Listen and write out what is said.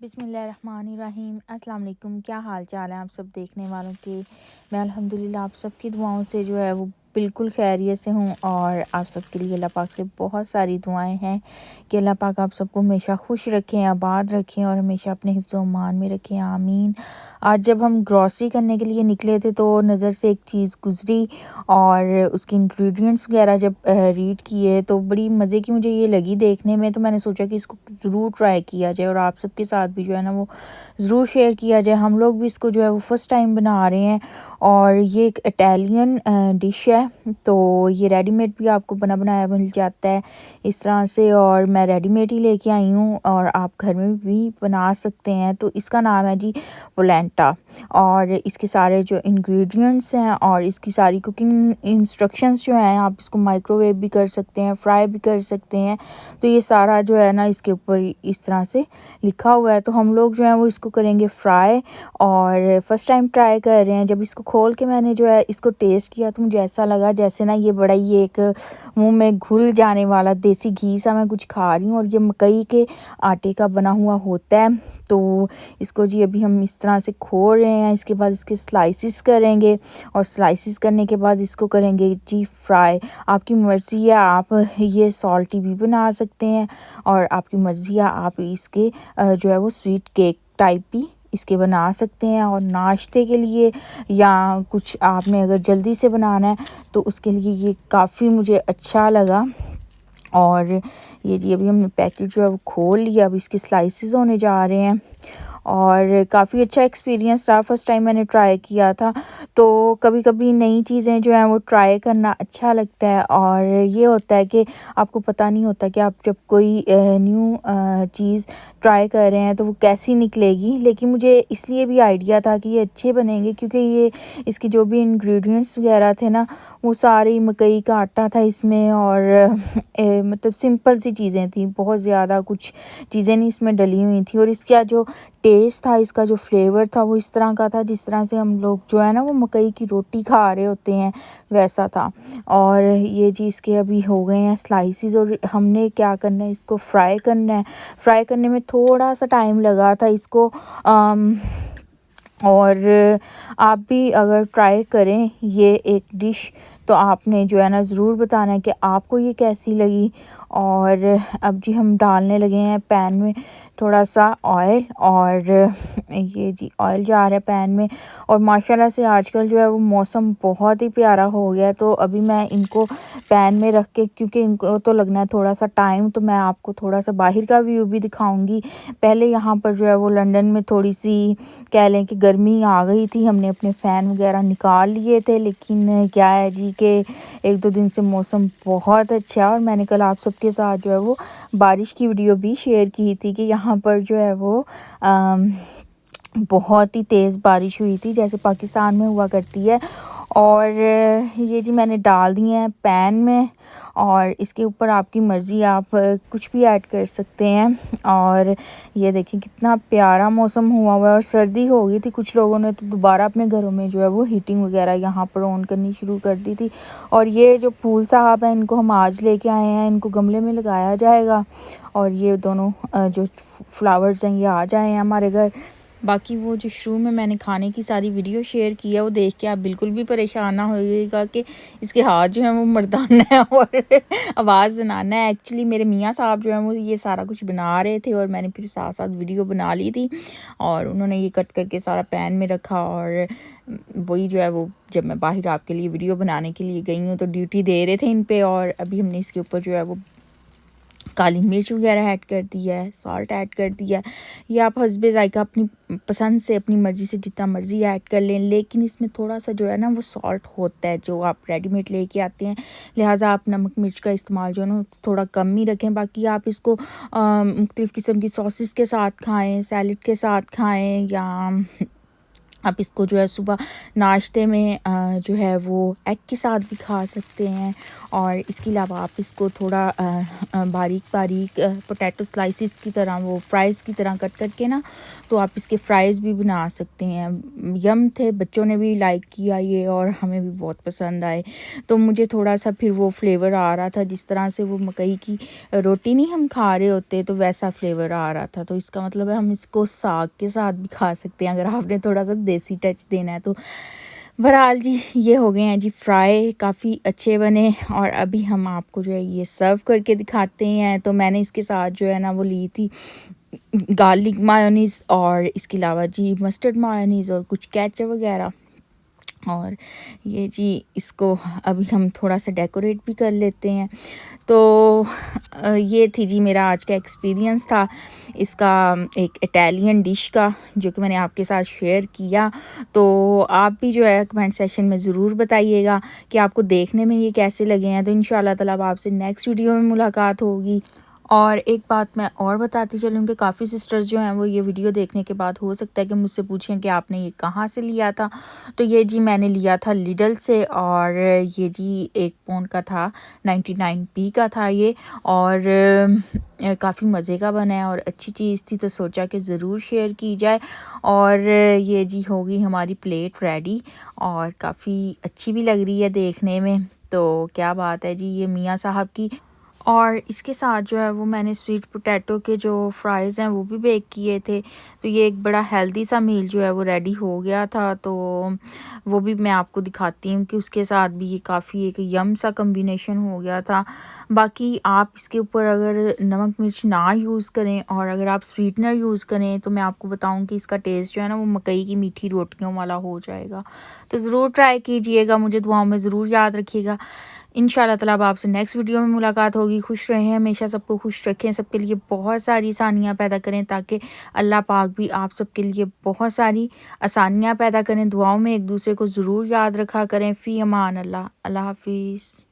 बिस्मिल्लाहिर्रहमानिर्रहीम। अस्सलाम वालेकुम। क्या हाल चाल है आप सब देखने वालों के। मैं अल्हम्दुलिल्लाह आप सबकी दुआओं से जो है वो बिल्कुल खैरियत से हूँ और आप सबके लिए अल्लाह पाक से बहुत सारी दुआएं हैं कि अल्लाह पाक आप सबको हमेशा खुश रखें, आबाद रखें और हमेशा अपने हिफ्ज़ व अमान में रखें, आमीन। आज जब हम ग्रॉसरी करने के लिए निकले थे तो नज़र से एक चीज़ गुजरी और उसके इंग्रेडिएंट्स वगैरह जब रीड किए तो बड़ी मज़े की मुझे ये लगी देखने में, तो मैंने सोचा कि इसको ज़रूर ट्राई किया जाए और आप सबके साथ भी जो है ना वो ज़रूर शेयर किया जाए। हम लोग भी इसको जो है वो फ़र्स्ट टाइम बना रहे हैं और ये एक इटालियन डिश है, तो ये रेडीमेड भी आपको बना बनाया मिल जाता है इस तरह से, और मैं रेडीमेड ही लेके आई हूँ और आप घर में भी बना सकते हैं। तो इसका नाम है जी पोलेंटा और इसके सारे जो इंग्रेडिएंट्स हैं और इसकी सारी कुकिंग इंस्ट्रक्शंस जो हैं, आप इसको माइक्रोवेव भी कर सकते हैं, फ्राई भी कर सकते हैं। तो ये सारा जो है ना इसके ऊपर इस तरह से लिखा हुआ है। तो हम लोग जो है वो इसको करेंगे फ्राई और फर्स्ट टाइम ट्राई कर रहे हैं। जब इसको खोल के मैंने जो है इसको टेस्ट किया तो मुझे ऐसा लगा जैसे ना ये बड़ा ही एक मुंह में घुल जाने वाला देसी घी सा मैं कुछ खा रही हूँ, और ये मकई के आटे का बना हुआ होता है। तो इसको जी अभी हम इस तरह से खोल रहे हैं, इसके बाद इसके स्लाइसिस करेंगे और स्लाइसिस करने के बाद इसको करेंगे जी फ्राई। आपकी मर्ज़ी है, आप ये सॉल्टी भी बना सकते हैं और आपकी मर्ज़ी है आप इसके जो है वो स्वीट केक टाइप भी इसके बना सकते हैं। और नाश्ते के लिए या कुछ आपने अगर जल्दी से बनाना है तो उसके लिए ये काफ़ी मुझे अच्छा लगा। और ये जी अभी हमने पैकेट जो है वो खोल लिया, अब इसके स्लाइसेस होने जा रहे हैं और काफ़ी अच्छा एक्सपीरियंस रहा। फर्स्ट टाइम मैंने ट्राई किया था, तो कभी कभी नई चीज़ें जो हैं वो ट्राई करना अच्छा लगता है। और ये होता है कि आपको पता नहीं होता कि आप जब कोई न्यू चीज़ ट्राई कर रहे हैं तो वो कैसी निकलेगी, लेकिन मुझे इसलिए भी आइडिया था कि ये अच्छे बनेंगे क्योंकि ये इसके जो भी इंग्रेडिएंट्स वगैरह थे ना वो सारे मकई का आटा था इसमें और मतलब सिंपल सी चीज़ें थी, बहुत ज़्यादा कुछ चीज़ें नहीं इसमें डली हुई थी। और इसका जो टेस्ट था, इसका जो फ्लेवर था वो इस तरह का था जिस तरह से हम लोग जो है ना वो मकई की रोटी खा रहे होते हैं वैसा था। और ये जी इसके अभी हो गए हैं स्लाइसिस और हमने क्या करना है, इसको फ्राई करना है। फ्राई करने में थोड़ा सा टाइम लगा था इसको और आप भी अगर ट्राई करें ये एक डिश तो आपने जो है ना ज़रूर बताना है कि आपको ये कैसी लगी। और अब जी हम डालने लगे हैं पैन में थोड़ा सा ऑयल और ये जी ऑयल जा रहा है पैन में। और माशाल्लाह से आजकल जो है वो मौसम बहुत ही प्यारा हो गया है, तो अभी मैं इनको पैन में रख के, क्योंकि इनको तो लगना है थोड़ा सा टाइम, तो मैं आपको थोड़ा सा बाहर का व्यू भी दिखाऊंगी। पहले यहाँ पर जो है वो लंदन में थोड़ी सी कह लें कि गर्मी आ गई थी, हमने अपने फ़ैन वगैरह निकाल लिए थे, लेकिन क्या है जी कि एक दो दिन से मौसम बहुत अच्छा है। और मैंने कल आप सबके साथ जो है वो बारिश की वीडियो भी शेयर की थी कि यहाँ पर जो है वो बहुत ही तेज़ बारिश हुई थी जैसे पाकिस्तान में हुआ करती है। और ये जी मैंने डाल दिए हैं पैन में और इसके ऊपर आपकी मर्ज़ी, आप कुछ भी ऐड कर सकते हैं। और ये देखिए कितना प्यारा मौसम हुआ हुआ है और सर्दी हो गई थी, कुछ लोगों ने तो दोबारा अपने घरों में जो है वो हीटिंग वगैरह यहाँ पर ऑन करनी शुरू कर दी थी। और ये जो फूल साहब हैं इनको हम आज लेके आए हैं, इनको गमले में लगाया जाएगा और ये दोनों जो फ्लावर्स हैं ये आ जाए हैं हमारे घर। बाकी वो जो शुरू में मैंने खाने की सारी वीडियो शेयर की है वो देख के आप बिल्कुल भी परेशान ना होइएगा कि इसके हाथ जो है वो मर्दाना है और आवाज़ जनाना है। एक्चुअली मेरे मियाँ साहब जो हैं वो ये सारा कुछ बना रहे थे और मैंने फिर साथ साथ वीडियो बना ली थी और उन्होंने ये कट करके सारा पैन में रखा। और वही जो है वो जब मैं बाहर आपके लिए वीडियो बनाने के लिए गई हूँ तो ड्यूटी दे रहे थे इन पे। और अभी हमने इसके ऊपर जो है वो काली मिर्च वगैरह ऐड कर दिया है, सॉल्ट ऐड कर दिया। ये आप हस्बे ज़ायका अपनी पसंद से अपनी मर्ज़ी से जितना मर्ज़ी ऐड कर लें, लेकिन इसमें थोड़ा सा जो है ना वो सॉल्ट होता है जो आप रेडीमेड लेके आते हैं, लिहाजा आप नमक मिर्च का इस्तेमाल जो है ना थोड़ा कम ही रखें। बाकी आप इसको मुख्तलिफ़ किस्म की सॉसेस के साथ खाएँ, सैलड के साथ खाएँ या आप इसको जो है सुबह नाश्ते में जो है वो एग के साथ भी खा सकते हैं। और इसके अलावा आप इसको थोड़ा बारीक बारीक पोटैटो स्लाइसिस की तरह, वो फ्राइज़ की तरह कट करके ना, तो आप इसके फ़्राइज़ भी बना सकते हैं। यम थे, बच्चों ने भी लाइक किया ये और हमें भी बहुत पसंद आए। तो मुझे थोड़ा सा फिर वो फ्लेवर आ रहा था, जिस तरह से वो मकई की रोटी नहीं हम खा रहे होते, तो वैसा फ्लेवर आ रहा था। तो इसका मतलब है हम इसको साग के साथ भी खा सकते हैं अगर आपने थोड़ा सा देसी टच देना है तो। बहरहाल जी, ये हो गए हैं जी फ्राई, काफ़ी अच्छे बने। और अभी हम आपको जो है ये सर्व करके दिखाते हैं। तो मैंने इसके साथ जो है ना वो ली थी गार्लिक मायोनीज़ और इसके अलावा जी मस्टर्ड मायोनीज़ और कुछ केचप वगैरह। और ये जी इसको अभी हम थोड़ा सा डेकोरेट भी कर लेते हैं। तो ये थी जी मेरा आज का एक्सपीरियंस था इसका, एक इटालियन डिश का, जो कि मैंने आपके साथ शेयर किया। तो आप भी जो है कमेंट सेक्शन में ज़रूर बताइएगा कि आपको देखने में ये कैसे लगे हैं। तो इंशाल्लाह ताला अब आपसे नेक्स्ट वीडियो में मुलाकात होगी। और एक बात मैं और बताती चलूँ कि काफ़ी सिस्टर्स जो हैं वो ये वीडियो देखने के बाद हो सकता है कि मुझसे पूछें कि आपने ये कहाँ से लिया था। तो ये जी मैंने लिया था लिडल से, और ये जी 1 पाउंड का था, 99p का था ये। और काफ़ी मज़े का बना है और अच्छी चीज़ थी, तो सोचा कि ज़रूर शेयर की जाए। और ये जी होगी हमारी प्लेट रेडी, और काफ़ी अच्छी भी लग रही है देखने में। तो क्या बात है जी, ये मियाँ साहब की। और इसके साथ जो है वो मैंने स्वीट पोटैटो के जो फ्राइज़ हैं वो भी बेक किए थे। तो ये एक बड़ा हेल्दी सा मील जो है वो रेडी हो गया था। तो वो भी मैं आपको दिखाती हूँ कि उसके साथ भी ये काफ़ी एक यम सा कॉम्बिनेशन हो गया था। बाकी आप इसके ऊपर अगर नमक मिर्च ना यूज़ करें और अगर आप स्वीटनर यूज़ करें, तो मैं आपको बताऊँ कि इसका टेस्ट जो है ना वो मकई की मीठी रोटियों वाला हो जाएगा। तो ज़रूर ट्राई कीजिएगा, मुझे दुआओं में ज़रूर याद रखिएगा। इंशाल्लाह ताला अब आपसे नेक्स्ट वीडियो में मुलाकात होगी। खुश रहें, हमेशा सबको खुश रखें, सबके लिए बहुत सारी आसानियाँ पैदा करें, ताकि अल्लाह पाक भी आप सबके लिए बहुत सारी आसानियाँ पैदा करें। दुआओं में एक दूसरे को ज़रूर याद रखा करें। फ़ी अमान अल्लाह। अल्लाह हाफ़िज़।